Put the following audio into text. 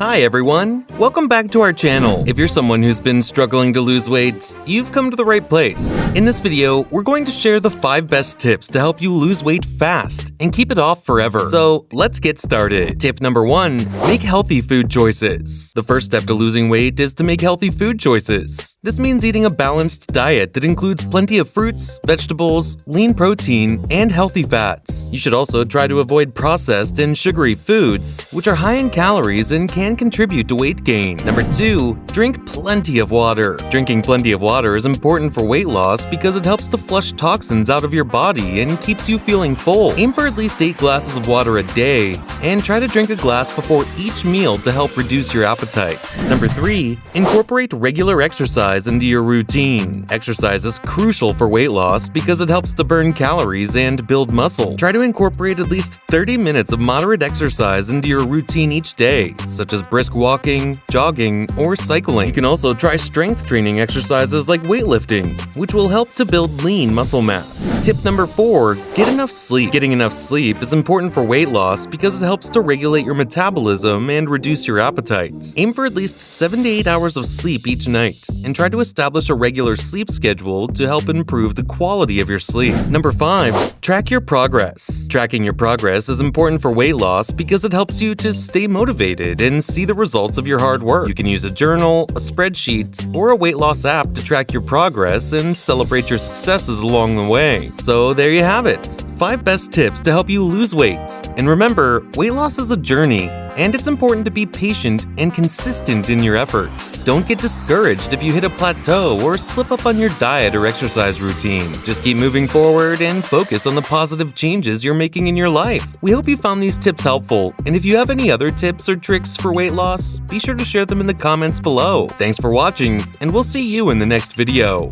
Hi everyone! Welcome back to our channel. If you're someone who's been struggling to lose weight, you've come to the right place. In this video, we're going to share the 5 best tips to help you lose weight fast and keep it off forever. So let's get started. Tip number 1, make healthy food choices. The first step to losing weight is to make healthy food choices. This means eating a balanced diet that includes plenty of fruits, vegetables, lean protein, and healthy fats. You should also try to avoid processed and sugary foods, which are high in calories and can contribute to weight gain. Number 2, drink plenty of water. Drinking plenty of water is important for weight loss because it helps to flush toxins out of your body and keeps you feeling full. Aim for at least 8 glasses of water a day and try to drink a glass before each meal to help reduce your appetite. Number 3, incorporate regular exercise into your routine. Exercise is crucial for weight loss because it helps to burn calories and build muscle. Try to incorporate at least 30 minutes of moderate exercise into your routine each day, such as brisk walking, jogging, or cycling. You can also try strength training exercises like weightlifting, which will help to build lean muscle mass. Tip number 4, get enough sleep. Getting enough sleep is important for weight loss because it helps to regulate your metabolism and reduce your appetite. Aim for at least 7 to 8 hours of sleep each night, and try to establish a regular sleep schedule to help improve the quality of your sleep. Number 5, track your progress. Tracking your progress is important for weight loss because it helps you to stay motivated and see the results of your hard work. You can use a journal, a spreadsheet, or a weight loss app to track your progress and celebrate your successes along the way. So there you have it, 5 best tips to help you lose weight. And remember, weight loss is a journey, and it's important to be patient and consistent in your efforts. Don't get discouraged if you hit a plateau or slip up on your diet or exercise routine. Just keep moving forward and focus on the positive changes you're making in your life. We hope you found these tips helpful, and if you have any other tips or tricks for weight loss, be sure to share them in the comments below. Thanks for watching, and we'll see you in the next video.